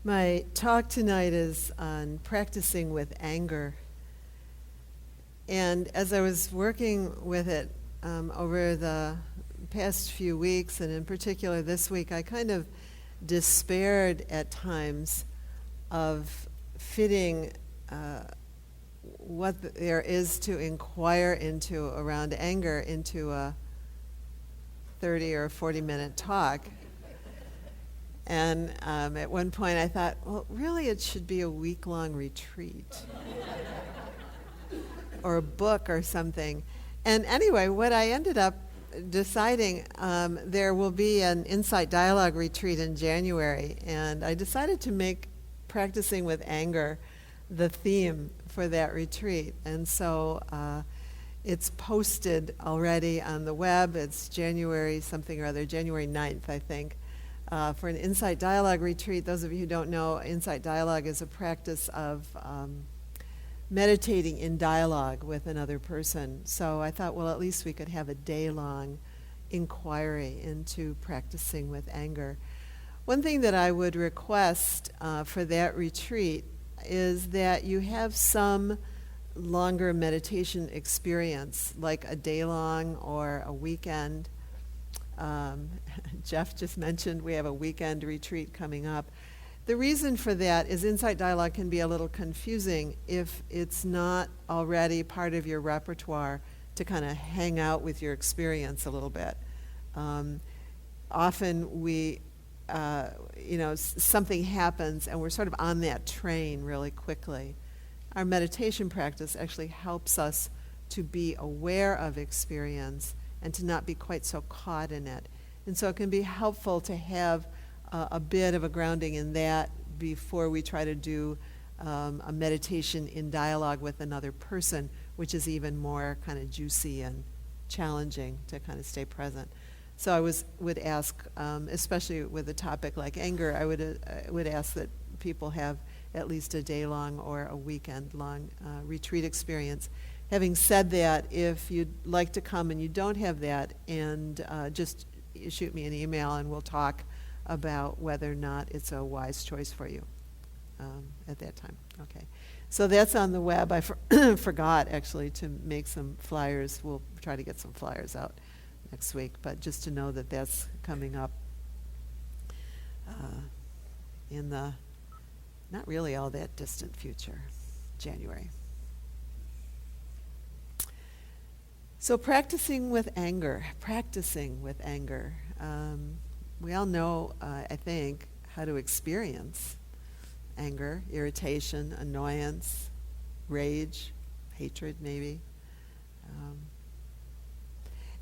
My talk tonight is on practicing with anger. And as I was working with it over the past few weeks, and in particular this week, I kind of despaired at times of fitting what there is to inquire into around anger into a 30 or 40-minute talk. And at one point I thought, well, really it should be a week-long retreat or a book or something. And anyway, what I ended up deciding, there will be an Insight Dialogue retreat in January, and I decided to make practicing with anger the theme for that retreat. And so it's posted already on the web. It's January something or other, January 9th, I think. For an Insight Dialogue retreat. Those of you who don't know, Insight Dialogue is a practice of meditating in dialogue with another person. So I thought, well, at least we could have a day-long inquiry into practicing with anger. One thing that I would request for that retreat is that you have some longer meditation experience, like a day-long or a weekend. Jeff just mentioned we have a weekend retreat coming up. The reason for that is Insight Dialogue can be a little confusing if it's not already part of your repertoire to kind of hang out with your experience a little bit. Often we, something happens and we're sort of on that train really quickly. Our meditation practice actually helps us to be aware of experience and to not be quite so caught in it. And so it can be helpful to have a bit of a grounding in that before we try to do a meditation in dialogue with another person, which is even more kind of juicy and challenging to kind of stay present. So I would ask, especially with a topic like anger, I would ask that people have at least a day-long or a weekend-long retreat experience. Having said that, if you'd like to come and you don't have that, and just shoot me an email and we'll talk about whether or not it's a wise choice for you at that time. Okay. So that's on the web. I forgot actually to make some flyers. We'll try to get some flyers out next week, but just to know that that's coming up in the not really all that distant future, January. So practicing with anger. We all know, I think, how to experience anger, irritation, annoyance, rage, hatred maybe.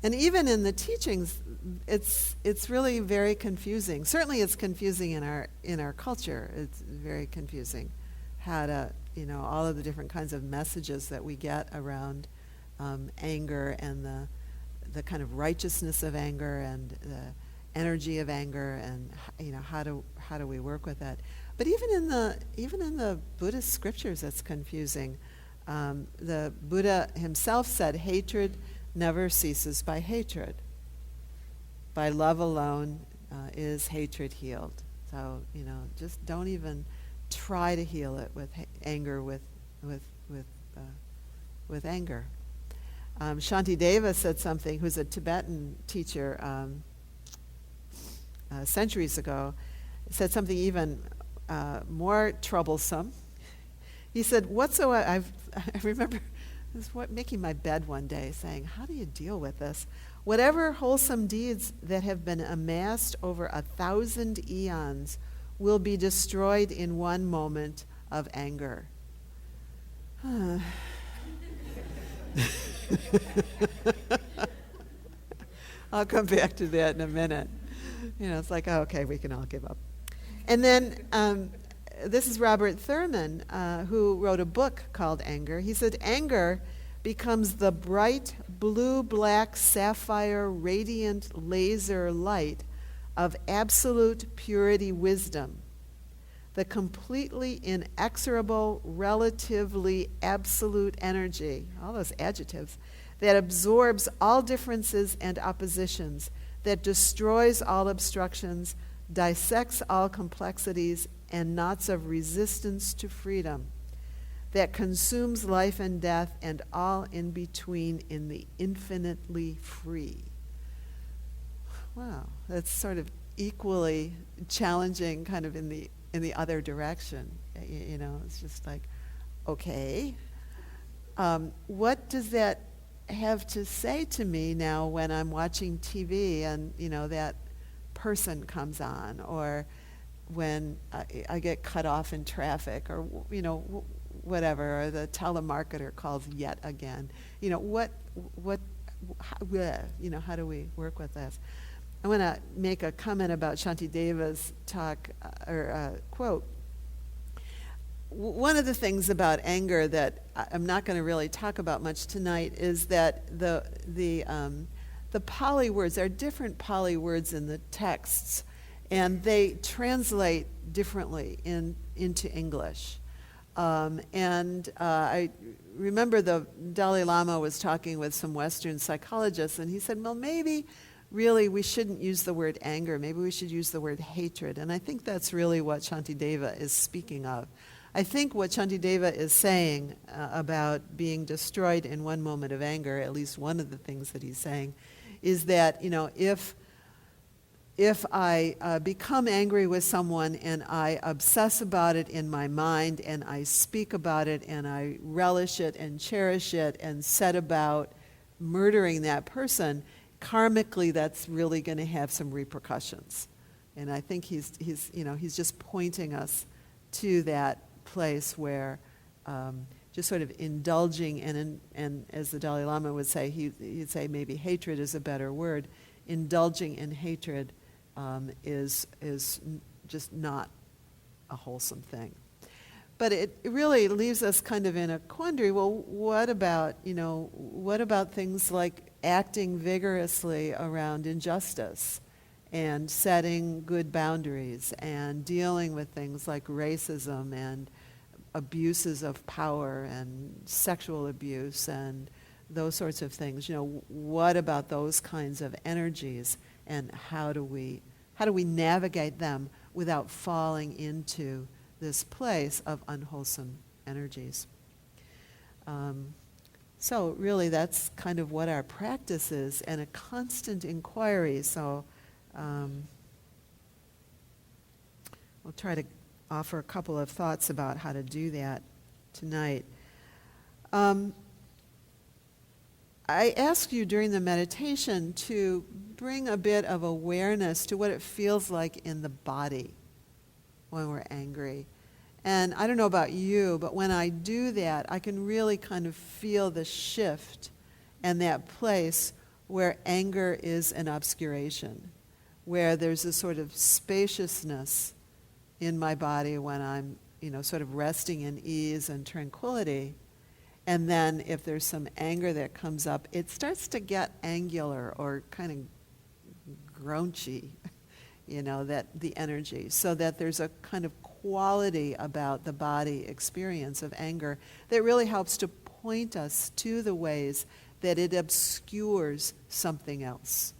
And even in the teachings, it's really very confusing. Certainly it's confusing in our culture. It's very confusing how to, all of the different kinds of messages that we get around anger and the kind of righteousness of anger and the energy of anger, and how do we work with that? But even in the Buddhist scriptures, it's confusing. The Buddha himself said, "Hatred never ceases by hatred. By love alone is hatred healed." So just don't even try to heal it with anger with anger. Shantideva said something, who's a Tibetan teacher centuries ago, said something even more troublesome. He said, I remember making my bed one day saying, how do you deal with this? Whatever wholesome deeds that have been amassed over 1,000 eons will be destroyed in one moment of anger. I'll come back to that in a minute. It's like, oh, okay, we can all give up. And then this is Robert Thurman, who wrote a book called Anger. He said, anger becomes the bright blue-black sapphire radiant laser light of absolute purity wisdom, the completely inexorable, relatively absolute energy, all those adjectives, that absorbs all differences and oppositions, that destroys all obstructions, dissects all complexities, and knots of resistance to freedom that consumes life and death and all in between in the infinitely free. Wow, that's sort of equally challenging kind of in the other direction. You know, it's just like, okay, what does that have to say to me now when I'm watching TV and, you know, that person comes on, or when I get cut off in traffic, or, you know, whatever, or the telemarketer calls yet again. You know, how do we work with this? I want to make a comment about Shantideva's talk, quote. One of the things about anger that I'm not going to really talk about much tonight is that the Pali words, there are different Pali words in the texts, and they translate differently into English. I remember the Dalai Lama was talking with some Western psychologists, and he said, well, maybe really we shouldn't use the word anger. Maybe we should use the word hatred. And I think that's really what Shantideva is speaking of. I think what Shantideva is saying about being destroyed in one moment of anger, at least one of the things that he's saying, is that, you know, if I become angry with someone and I obsess about it in my mind and I speak about it and I relish it and cherish it and set about murdering that person, karmically that's really going to have some repercussions. And I think he's just pointing us to that place where just sort of indulging and as the Dalai Lama would say, he'd say maybe hatred is a better word. Indulging in hatred is just not a wholesome thing. But it really leaves us kind of in a quandary. Well, what about things like acting vigorously around injustice and setting good boundaries and dealing with things like racism and abuses of power and sexual abuse and those sorts of things? You know, what about those kinds of energies, and how do we navigate them without falling into this place of unwholesome energies? So really that's kind of what our practice is, and a constant inquiry. So we'll try to offer a couple of thoughts about how to do that tonight. I asked you during the meditation to bring a bit of awareness to what it feels like in the body when we're angry. And I don't know about you, but when I do that, I can really kind of feel the shift and that place where anger is an obscuration, where there's a sort of spaciousness in my body when I'm, sort of resting in ease and tranquility. And then if there's some anger that comes up, it starts to get angular or kind of graunchy, that the energy, so that there's a kind of quality about the body experience of anger that really helps to point us to the ways that it obscures something else.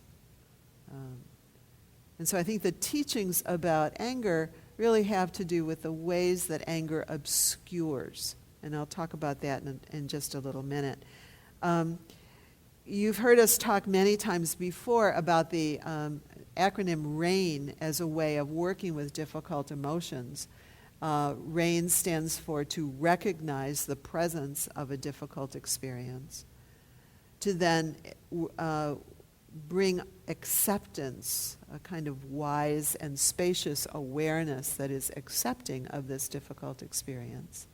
And so I think the teachings about anger really have to do with the ways that anger obscures. And I'll talk about that in just a little minute. You've heard us talk many times before about the acronym RAIN as a way of working with difficult emotions. RAIN stands for to recognize the presence of a difficult experience, to then bring acceptance, a kind of wise and spacious awareness that is accepting of this difficult experience,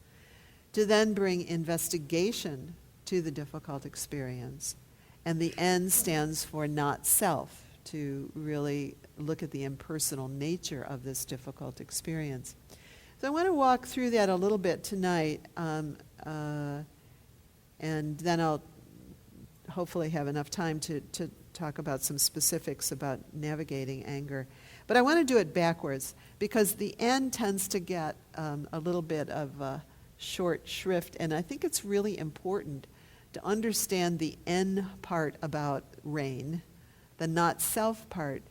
to then bring investigation to the difficult experience. And the N stands for not self, to really look at the impersonal nature of this difficult experience. So I want to walk through that a little bit tonight, and then I'll hopefully have enough time to talk about some specifics about navigating anger. But I want to do it backwards, because the N tends to get a little bit of short shrift, and I think it's really important to understand the N part about RAIN, the not self part,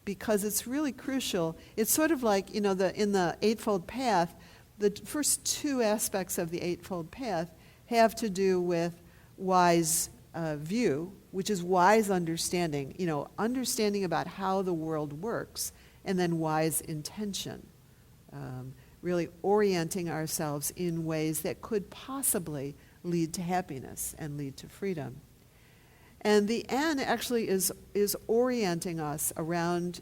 because it's really crucial. It's sort of like, in the Eightfold Path, the first two aspects of the Eightfold Path have to do with wise view, which is wise understanding, understanding about how the world works, and then wise intention, really orienting ourselves in ways that could possibly lead to happiness and lead to freedom. And the N actually is orienting us around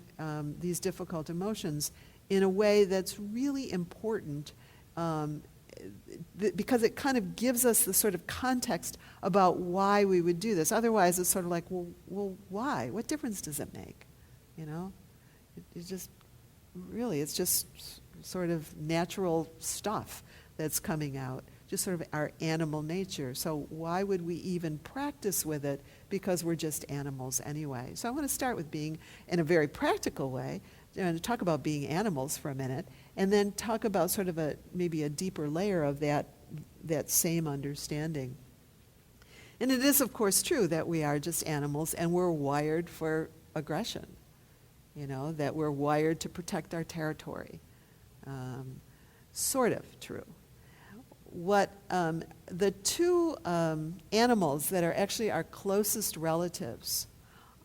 these difficult emotions in a way that's really important, because it kind of gives us the sort of context about why we would do this. Otherwise, it's sort of like, well, why? What difference does it make? It's just sort of natural stuff that's coming out, just sort of our animal nature. So why would we even practice with it? Because we're just animals anyway. So I want to start with being, in a very practical way, to talk about being animals for a minute, and then talk about sort of maybe a deeper layer of that same understanding. And it is, of course, true that we are just animals and we're wired for aggression, that we're wired to protect our territory. Sort of true. What the two animals that are actually our closest relatives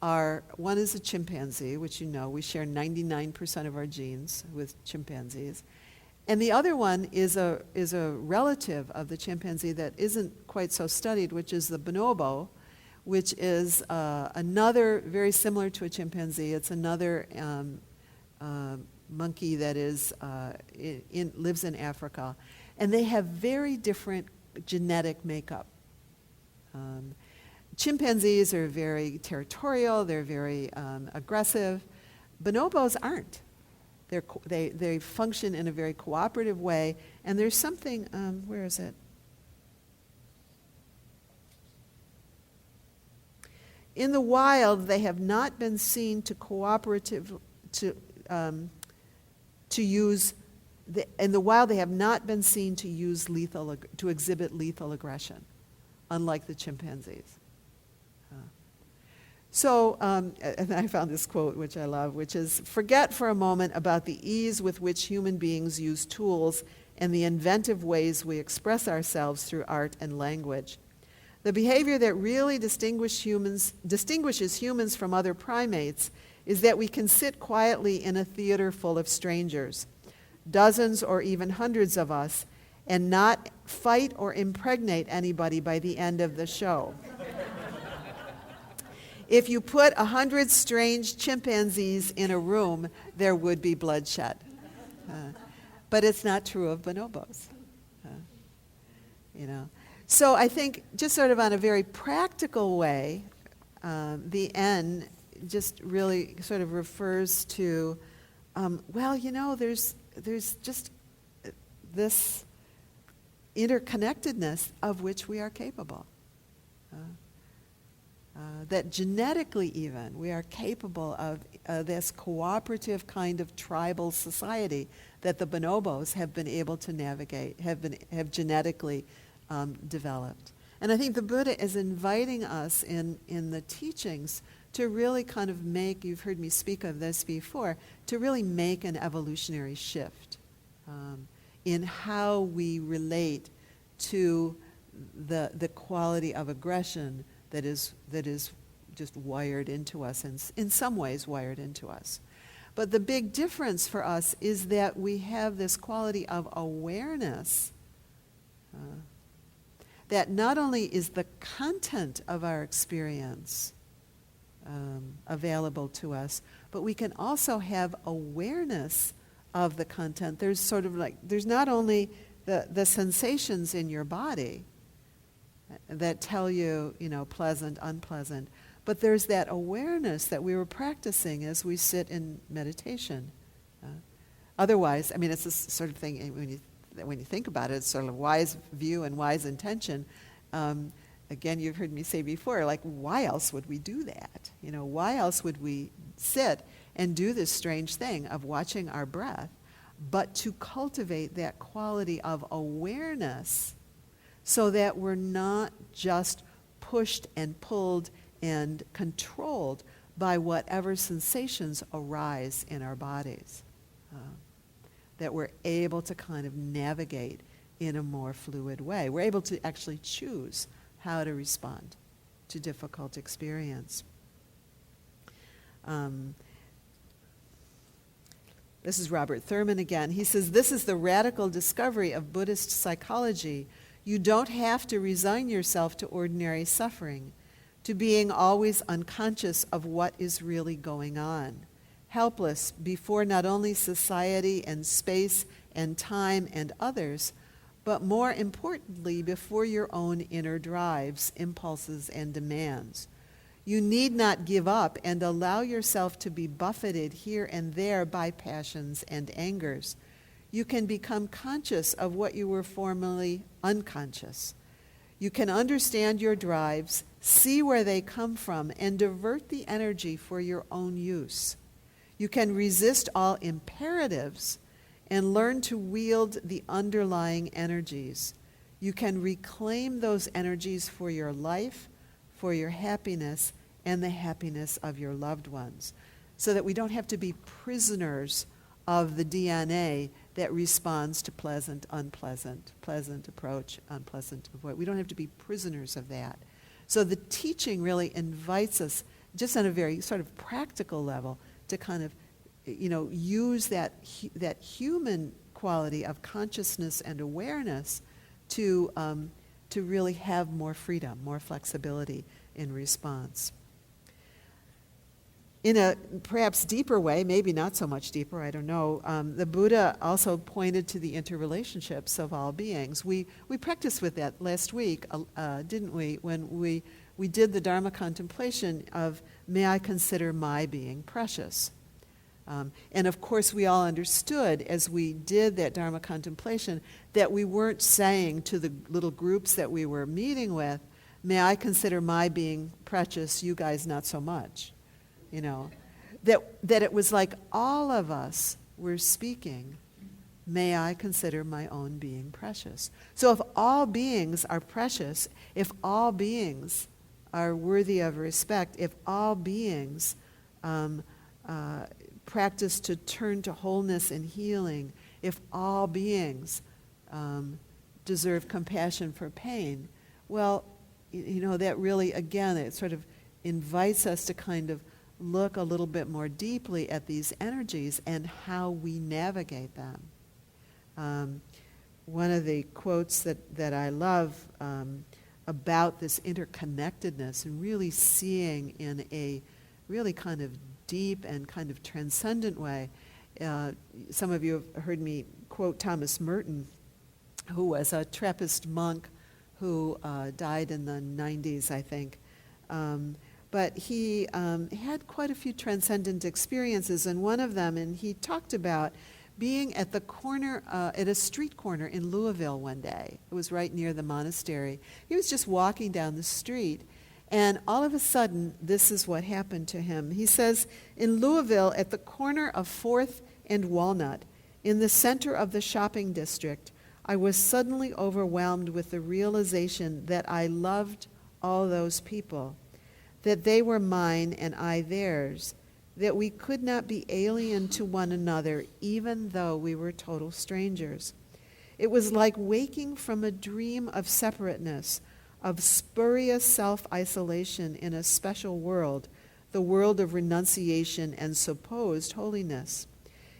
are, one is a chimpanzee, which we share 99% of our genes with chimpanzees. And the other one is a relative of the chimpanzee that isn't quite so studied, which is the bonobo, which is another, very similar to a chimpanzee. It's another monkey that lives in Africa. And they have very different genetic makeup. Chimpanzees are very territorial, they're very aggressive. Bonobos aren't. They function in a very cooperative way, and there's something, where is it? In the wild, they have not been seen to use, in the wild they have not been seen to use to exhibit lethal aggression, unlike the chimpanzees. So, and I found this quote, which I love, which is, "Forget for a moment about the ease with which human beings use tools and the inventive ways we express ourselves through art and language. The behavior that really distinguishes humans from other primates is that we can sit quietly in a theater full of strangers, dozens or even hundreds of us, and not fight or impregnate anybody by the end of the show. If you put 100 strange chimpanzees in a room, there would be bloodshed." But it's not true of bonobos. So I think, just sort of on a very practical way, the N just really sort of refers to, there's just this interconnectedness of which we are capable. That genetically even, we are capable of this cooperative kind of tribal society that the bonobos have been able to navigate, have genetically developed. And I think the Buddha is inviting us in the teachings to really kind of make, you've heard me speak of this before, to really make an evolutionary shift in how we relate to the quality of aggression that is just wired into us, and in some ways wired into us. But the big difference for us is that we have this quality of awareness that not only is the content of our experience available to us, but we can also have awareness of the content. There's sort of like, there's not only the sensations in your body that tell you, pleasant, unpleasant, but there's that awareness that we were practicing as we sit in meditation. Otherwise, it's this sort of thing, when you think about it, it's sort of wise view and wise intention. Again, you've heard me say before, like, why else would we do that? Why else would we sit and do this strange thing of watching our breath, but to cultivate that quality of awareness so that we're not just pushed and pulled and controlled, by whatever sensations arise in our bodies. That we're able to kind of navigate in a more fluid way. We're able to actually choose how to respond to difficult experience. This is Robert Thurman again. He says, this is the radical discovery of Buddhist psychology. You don't have to resign yourself to ordinary suffering, to being always unconscious of what is really going on, helpless before not only society and space and time and others, but more importantly, before your own inner drives, impulses, and demands. You need not give up and allow yourself to be buffeted here and there by passions and angers. You can become conscious of what you were formerly unconscious. You can understand your drives, see where they come from, and divert the energy for your own use. You can resist all imperatives and learn to wield the underlying energies. You can reclaim those energies for your life, for your happiness, and the happiness of your loved ones, so that we don't have to be prisoners of the DNA that responds to pleasant, unpleasant, pleasant approach, unpleasant avoid. We don't have to be prisoners of that. So the teaching really invites us, just on a very sort of practical level, to kind of, use that human quality of consciousness and awareness to really have more freedom, more flexibility in response. In a perhaps deeper way, maybe not so much deeper, I don't know, the Buddha also pointed to the interrelationships of all beings. We practiced with that last week, didn't we, when we did the Dharma contemplation of, may I consider my being precious? And of course we all understood as we did that Dharma contemplation that we weren't saying to the little groups that we were meeting with, may I consider my being precious, you guys not so much. That it was like all of us were speaking, may I consider my own being precious. So if all beings are precious, if all beings are worthy of respect, if all beings practice to turn to wholeness and healing, if all beings deserve compassion for pain, well, that really, again, it sort of invites us to kind of look a little bit more deeply at these energies and how we navigate them. One of the quotes that I love about this interconnectedness and really seeing in a really kind of deep and kind of transcendent way, some of you have heard me quote Thomas Merton, who was a Trappist monk who died in the 90s, I think. But he had quite a few transcendent experiences, and one of them, and he talked about being at the corner, at a street corner in Louisville one day. It was right near the monastery. He was just walking down the street, and all of a sudden, this is what happened to him. He says, in Louisville, at the corner of 4th and Walnut, in the center of the shopping district, I was suddenly overwhelmed with the realization that I loved all those people, that they were mine and I theirs, that we could not be alien to one another even though we were total strangers. It was like waking from a dream of separateness, of spurious self-isolation in a special world, the world of renunciation and supposed holiness.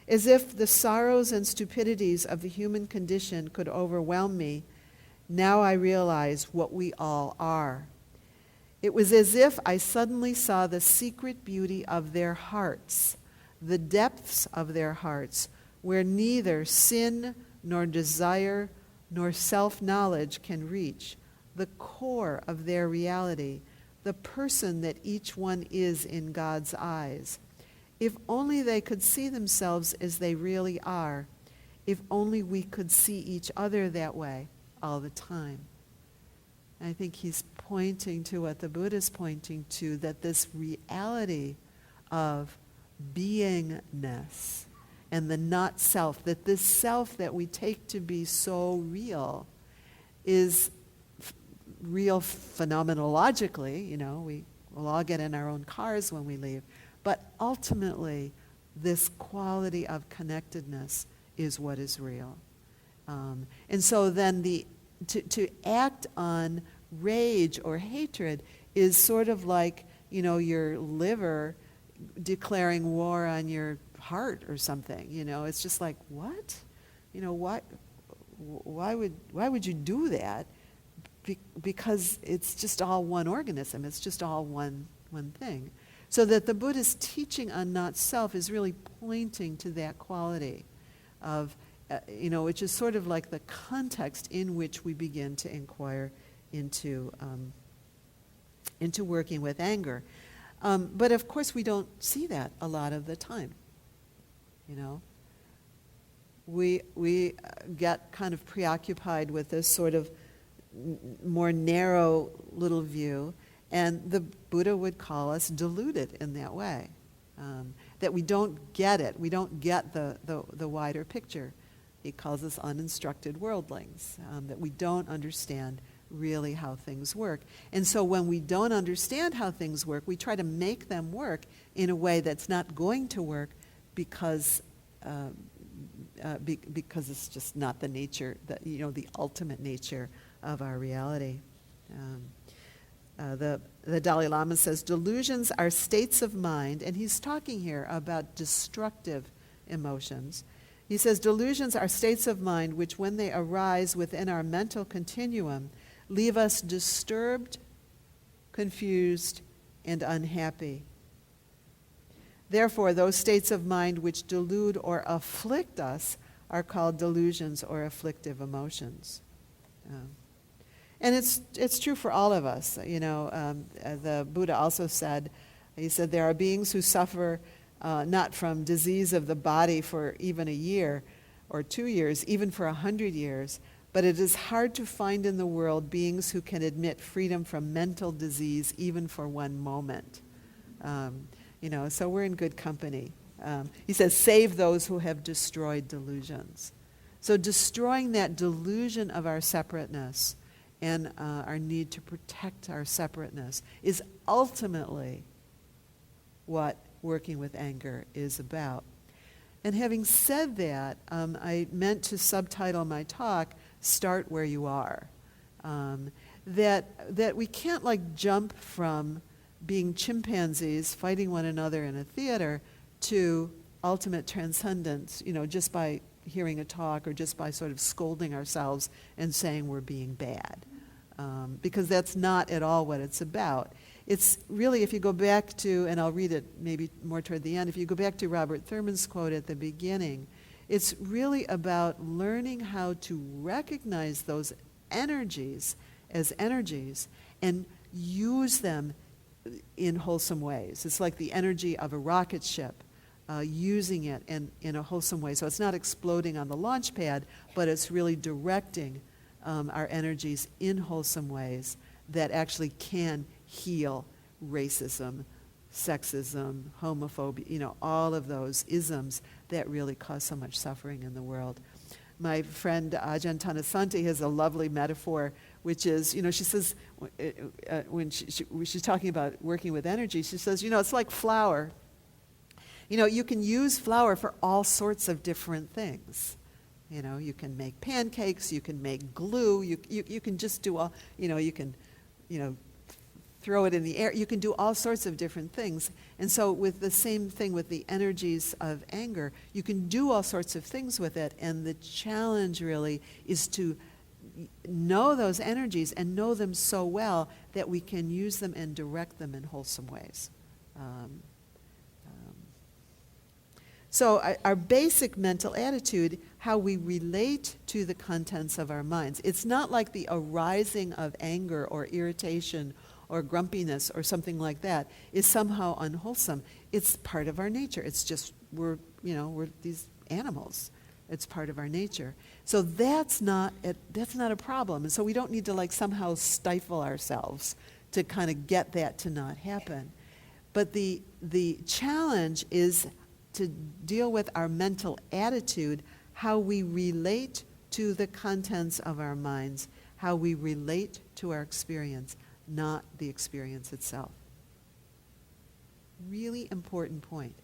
As if the sorrows and stupidities of the human condition could overwhelm me, now I realize what we all are. It was as if I suddenly saw the secret beauty of their hearts, the depths of their hearts, where neither sin nor desire nor self-knowledge can reach, the core of their reality, the person that each one is in God's eyes. If only they could see themselves as they really are, if only we could see each other that way all the time. I think he's pointing to what the Buddha is pointing to, that this reality of beingness and the not self, that this self that we take to be so real is real phenomenologically. We we'll all get in our own cars when we leave. But ultimately, this quality of connectedness is what is real. And so then to act on rage or hatred is sort of like, your liver declaring war on your heart or something. It's just like, what? Why would you do that? Because it's just all one organism. It's just all one thing. So that the Buddha's teaching on not self is really pointing to that quality of, which is sort of like the context in which we begin to inquire into working with anger. But of course we don't see that a lot of the time. We get kind of preoccupied with this sort of more narrow little view, and the Buddha would call us deluded in that way, that we don't get it. We don't get the wider picture. He calls us uninstructed worldlings, that we don't understand really how things work. And so when we don't understand how things work, we try to make them work in a way that's not going to work because it's just not the nature, the ultimate nature of our reality. The Dalai Lama says, delusions are states of mind, and he's talking here about destructive emotions. He says, delusions are states of mind which, when they arise within our mental continuum, leave us disturbed, confused, and unhappy. Therefore, those states of mind which delude or afflict us are called delusions or afflictive emotions. And it's true for all of us. The Buddha also said, there are beings who suffer not from disease of the body for even a year or 2 years, even for 100 years, but it is hard to find in the world beings who can admit freedom from mental disease even for one moment. So we're in good company. He says, save those who have destroyed delusions. So destroying that delusion of our separateness and our need to protect our separateness is ultimately what working with anger is about. And having said that, I meant to subtitle my talk, Start Where You Are. That we can't jump from being chimpanzees fighting one another in a theater to ultimate transcendence, just by hearing a talk or just by sort of scolding ourselves and saying we're being bad. Because that's not at all what it's about. It's really, if you go back to, and I'll read it maybe more toward the end, if you go back to Robert Thurman's quote at the beginning, it's really about learning how to recognize those energies as energies and use them in wholesome ways. It's like the energy of a rocket ship, using it in a wholesome way. So it's not exploding on the launch pad, but it's really directing our energies in wholesome ways that actually can heal racism, sexism, homophobia, all of those isms that really cause so much suffering in the world. My friend Ajahn Tanasanti has a lovely metaphor, which is, she says, when she's talking about working with energy, she says, it's like flour. You can use flour for all sorts of different things. You can make pancakes, you can make glue, you can just do all, you can, throw it in the air. You can do all sorts of different things. And so with the same thing with the energies of anger, you can do all sorts of things with it. And the challenge really is to know those energies and know them so well that we can use them and direct them in wholesome ways. So our basic mental attitude, how we relate to the contents of our minds, it's not like the arising of anger or irritation or grumpiness or something like that is somehow unwholesome. It's part of our nature. It's just, we're these animals. It's part of our nature. So that's not a problem. And so we don't need to somehow stifle ourselves to kind of get that to not happen. But the challenge is to deal with our mental attitude, how we relate to the contents of our minds, how we relate to our experience, not the experience itself. really important point.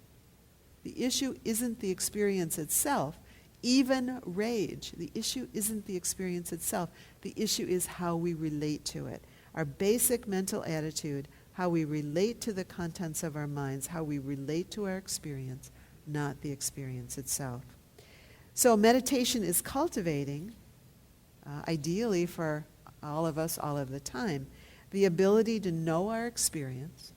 The issue isn't the experience itself. Even rage, the issue isn't the experience itself. The issue is how we relate to it. Our basic mental attitude, how we relate to the contents of our minds, how we relate to our experience, not the experience itself. So meditation is cultivating, ideally for all of us all of the time, the ability to know our experience,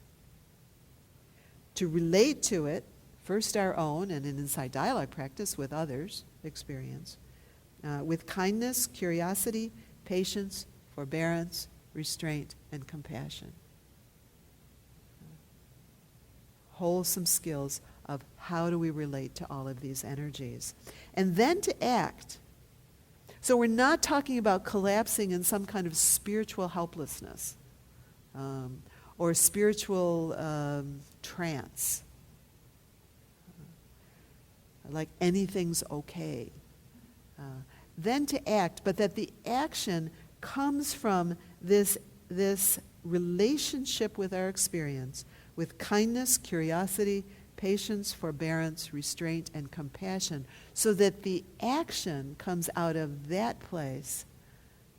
to relate to it, first our own and an inside dialogue practice with others' experience, with kindness, curiosity, patience, forbearance, restraint, and compassion. Wholesome skills of how do we relate to all of these energies. And then to act. So we're not talking about collapsing in some kind of spiritual helplessness or spiritual trance. Like anything's okay. Then to act, but that the action comes from this relationship with our experience, with kindness, curiosity, patience, forbearance, restraint, and compassion, so that the action comes out of that place,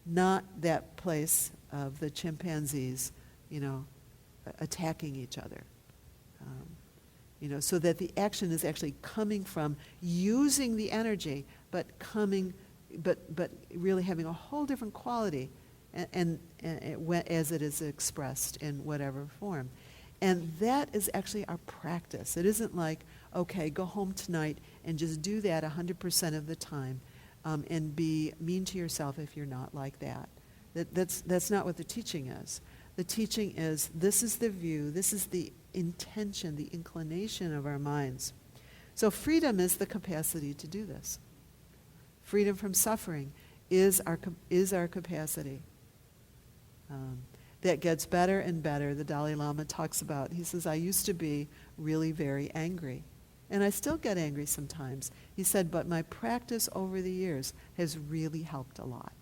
not that place of the chimpanzees, attacking each other. So that the action is actually coming from using the energy, but really having a whole different quality, and as it is expressed in whatever form. And that is actually our practice. It isn't like, okay, go home tonight and just do that 100% of the time, and be mean to yourself if you're not like that. That's not what the teaching is. The teaching is, this is the view, this is the intention, the inclination of our minds. So freedom is the capacity to do this. Freedom from suffering is our capacity. That gets better and better. The Dalai Lama talks about, he says, I used to be really very angry. And I still get angry sometimes. He said, but my practice over the years has really helped a lot.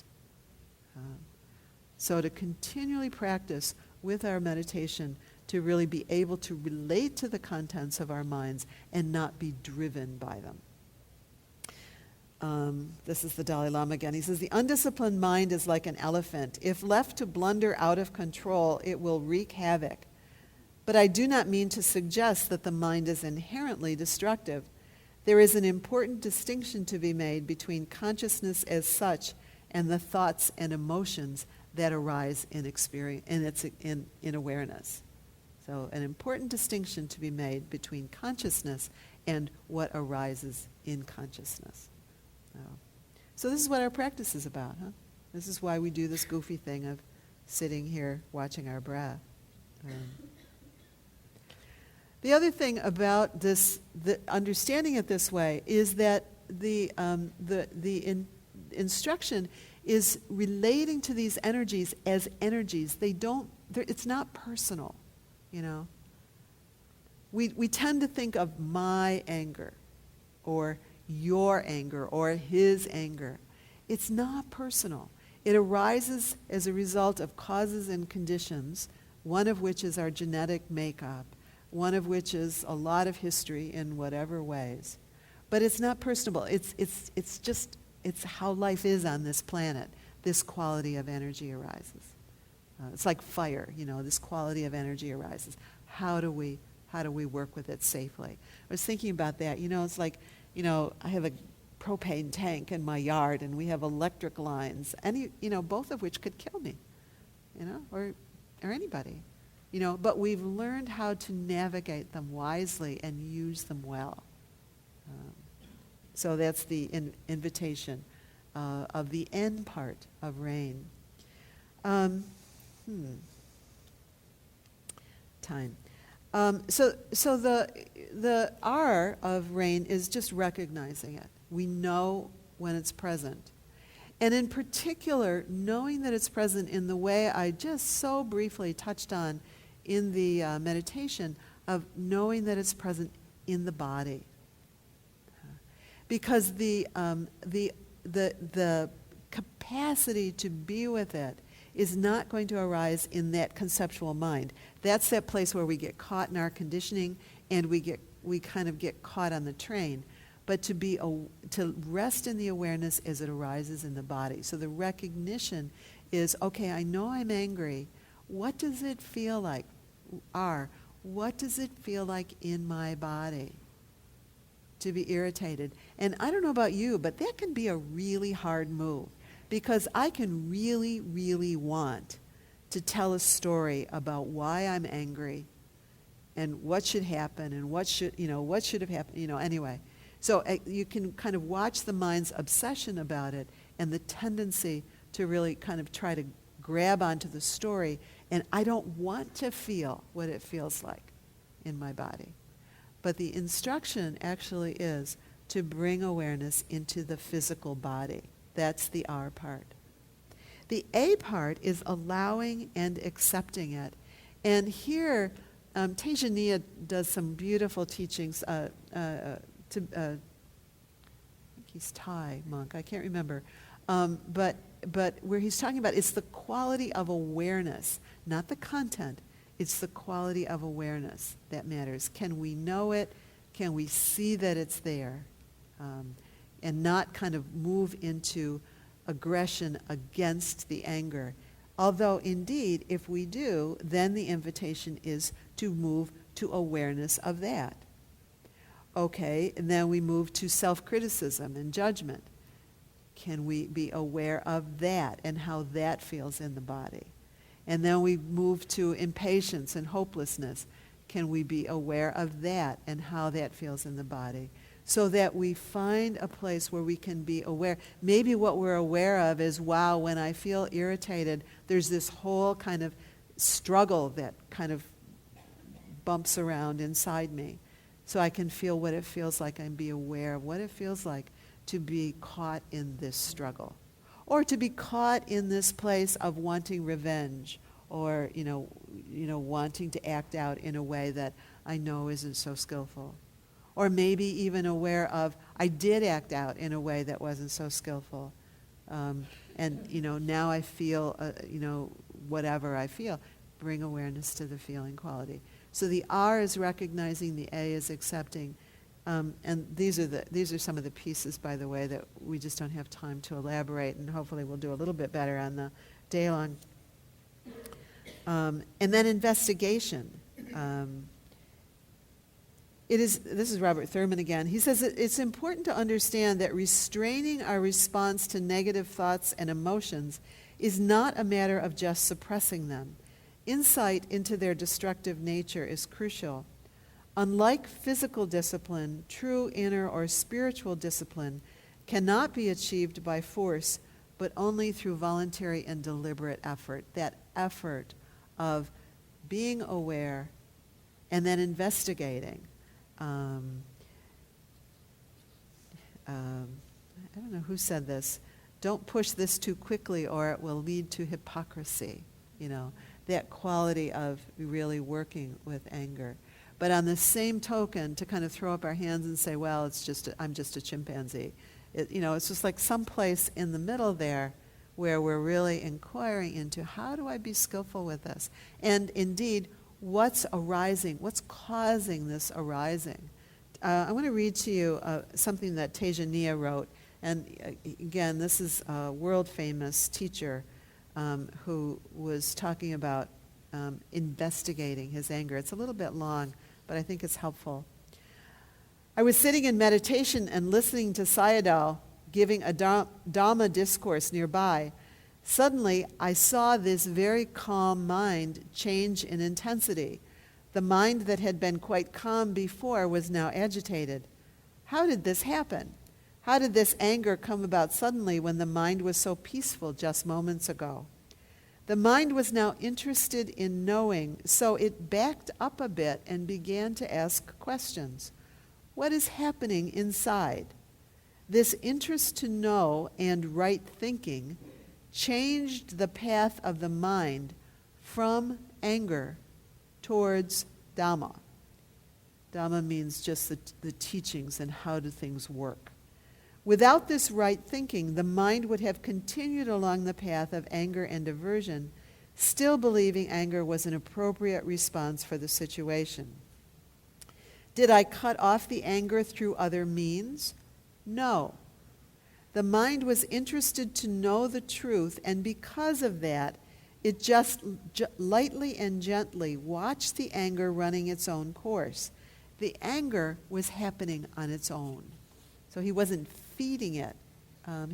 So to continually practice with our meditation, to really be able to relate to the contents of our minds and not be driven by them. This is the Dalai Lama again. He says, the undisciplined mind is like an elephant. If left to blunder out of control, it will wreak havoc. But I do not mean to suggest that the mind is inherently destructive. There is an important distinction to be made between consciousness as such and the thoughts and emotions that arise in experience, in awareness. So an important distinction to be made between consciousness and what arises in consciousness. So this is what our practice is about, huh? This is why we do this goofy thing of sitting here watching our breath. The other thing about this, the understanding it this way, is that the instruction is relating to these energies as energies. It's not personal, We tend to think of my anger, or your anger, or his anger. It's not personal. It arises as a result of causes and conditions, one of which is our genetic makeup, one of which is a lot of history in whatever ways. But it's not personal. It's how life is on this planet. This quality of energy arises. It's like fire, this quality of energy arises. How do we work with it safely? I was thinking about that. It's like, I have a propane tank in my yard, and we have electric lines, both of which could kill me, or anybody, But we've learned how to navigate them wisely and use them well. So that's the invitation of the N part of rain. Time. So the R of rain is just recognizing it. We know when it's present. And in particular, knowing that it's present in the way I just so briefly touched on in the meditation, of knowing that it's present in the body. Because the capacity to be with it is not going to arise in that conceptual mind. That's that place where we get caught in our conditioning and we kind of get caught on the train. But to rest in the awareness as it arises in the body. So the recognition is, okay, I know I'm angry. What does it feel like? What does it feel like in my body to be irritated? And I don't know about you, but that can be a really hard move, because I can really, really want to tell a story about why I'm angry and what should happen and what should have happened, anyway. So you can kind of watch the mind's obsession about it and the tendency to really kind of try to grab onto the story. And I don't want to feel what it feels like in my body. But the instruction actually is to bring awareness into the physical body. That's the R part. The A part is allowing and accepting it. And here, Tejaniya does some beautiful teachings. I think he's Thai monk, I can't remember. But where he's talking about, it's the quality of awareness, not the content. It's the quality of awareness that matters. Can we know it? Can we see that it's there? And not kind of move into aggression against the anger. Although, indeed, if we do, then the invitation is to move to awareness of that. Okay, and then we move to self-criticism and judgment. Can we be aware of that and how that feels in the body? And then we move to impatience and hopelessness. Can we be aware of that and how that feels in the body? So that we find a place where we can be aware. Maybe what we're aware of is, wow, when I feel irritated, there's this whole kind of struggle that kind of bumps around inside me. So I can feel what it feels like and be aware of what it feels like to be caught in this struggle. Or to be caught in this place of wanting revenge, or wanting to act out in a way that I know isn't so skillful. Or maybe even aware of, I did act out in a way that wasn't so skillful. Now I feel, whatever I feel. Bring awareness to the feeling quality. So the R is recognizing, the A is accepting. And these are some of the pieces, by the way, that we just don't have time to elaborate, and hopefully we'll do a little bit better on the day long. And then investigation. This is Robert Thurman again. He says it's important to understand that restraining our response to negative thoughts and emotions is not a matter of just suppressing them. Insight into their destructive nature is crucial. Unlike physical discipline, true inner or spiritual discipline cannot be achieved by force, but only through voluntary and deliberate effort. That effort of being aware and then investigating. I don't know who said this. Don't push this too quickly or it will lead to hypocrisy. That quality of really working with anger. But on the same token, to kind of throw up our hands and say, well, I'm just a chimpanzee. It's just like some place in the middle there where we're really inquiring into, how do I be skillful with this? And indeed, what's arising? What's causing this arising? I want to read to you something that Tejaniya wrote. And again, this is a world-famous teacher who was talking about investigating his anger. It's a little bit long, but I think it's helpful. I was sitting in meditation and listening to Sayadaw giving a Dhamma discourse nearby. Suddenly, I saw this very calm mind change in intensity. The mind that had been quite calm before was now agitated. How did this happen? How did this anger come about suddenly when the mind was so peaceful just moments ago? The mind was now interested in knowing, so it backed up a bit and began to ask questions. What is happening inside? This interest to know and right thinking changed the path of the mind from anger towards Dhamma. Dhamma means just the teachings and how do things work. Without this right thinking, the mind would have continued along the path of anger and aversion, still believing anger was an appropriate response for the situation. Did I cut off the anger through other means? No. The mind was interested to know the truth, and because of that, it just lightly and gently watched the anger running its own course. The anger was happening on its own. So he wasn't feeding it.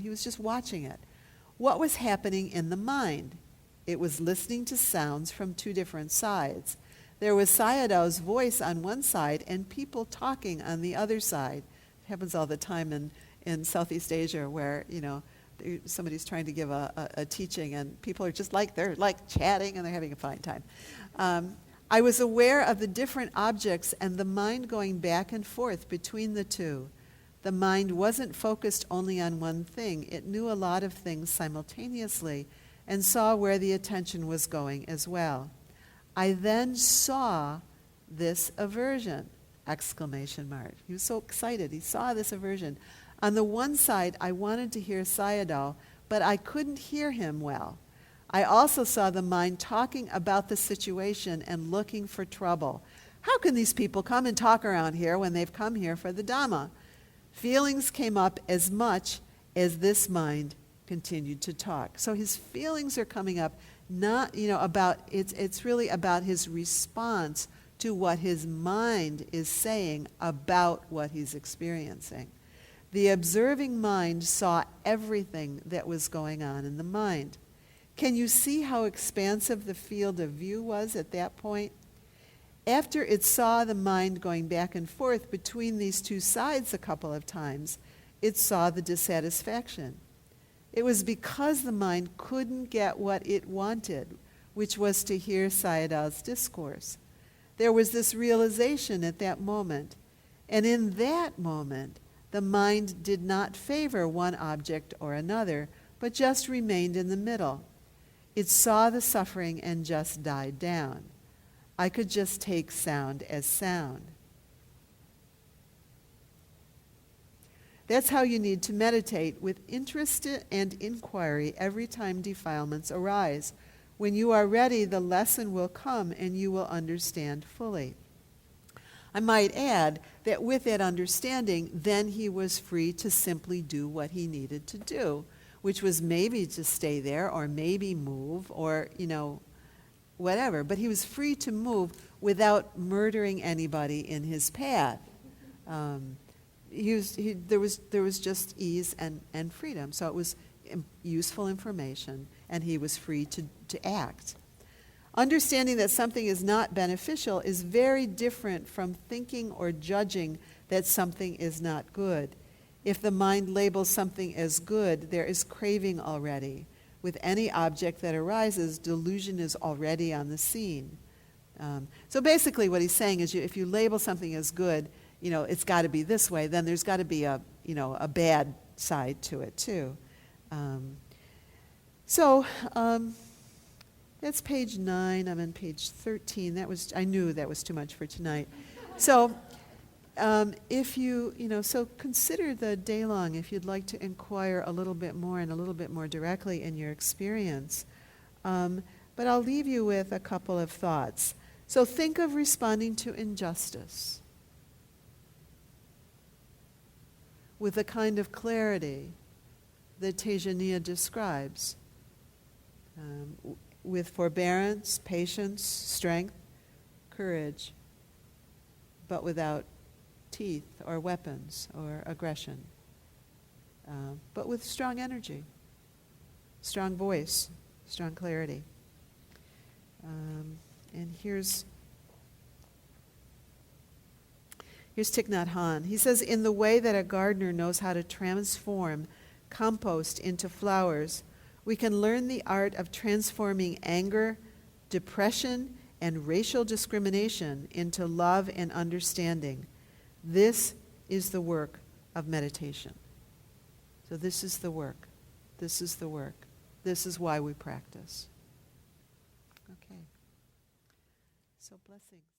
He was just watching it. What was happening in the mind? It was listening to sounds from two different sides. There was Sayadaw's voice on one side and people talking on the other side. It happens all the time in Southeast Asia where, somebody's trying to give a teaching and people are just they're chatting and they're having a fine time. I was aware of the different objects and the mind going back and forth between the two. The mind wasn't focused only on one thing. It knew a lot of things simultaneously and saw where the attention was going as well. I then saw this aversion, ! He was so excited. He saw this aversion. On the one side, I wanted to hear Sayadaw, but I couldn't hear him well. I also saw the mind talking about the situation and looking for trouble. How can these people come and talk around here when they've come here for the Dhamma? Feelings came up as much as this mind continued to talk. So his feelings are coming up, not, it's really about his response to what his mind is saying about what he's experiencing. The observing mind saw everything that was going on in the mind. Can you see how expansive the field of view was at that point? After it saw the mind going back and forth between these two sides a couple of times, it saw the dissatisfaction. It was because the mind couldn't get what it wanted, which was to hear Sayadaw's discourse. There was this realization at that moment, and in that moment, the mind did not favor one object or another, but just remained in the middle. It saw the suffering and just died down. I could just take sound as sound. That's how you need to meditate, with interest and inquiry every time defilements arise. When you are ready, the lesson will come and you will understand fully. I might add that with that understanding, then he was free to simply do what he needed to do, which was maybe to stay there or maybe move or, whatever. But he was free to move without murdering anybody in his path. There was just ease and freedom. So it was useful information, and he was free to act. Understanding that something is not beneficial is very different from thinking or judging that something is not good. If the mind labels something as good, there is craving already. With any object that arises, delusion is already on the scene. So basically what he's saying is if you label something as good, it's got to be this way, then there's got to be a bad side to it too. That's page 9. I'm on page 13. I knew that was too much for tonight. So if so consider the day long if you'd like to inquire a little bit more and a little bit more directly in your experience. But I'll leave you with a couple of thoughts. So think of responding to injustice with the kind of clarity that Tejaniya describes, with forbearance, patience, strength, courage, but without teeth or weapons or aggression, but with strong energy, strong voice, strong clarity. And here's Thich Nhat Hanh. He says, in the way that a gardener knows how to transform compost into flowers, we can learn the art of transforming anger, depression, and racial discrimination into love and understanding. This is the work of meditation. So this is the work. This is the work. This is why we practice. Okay. So blessings.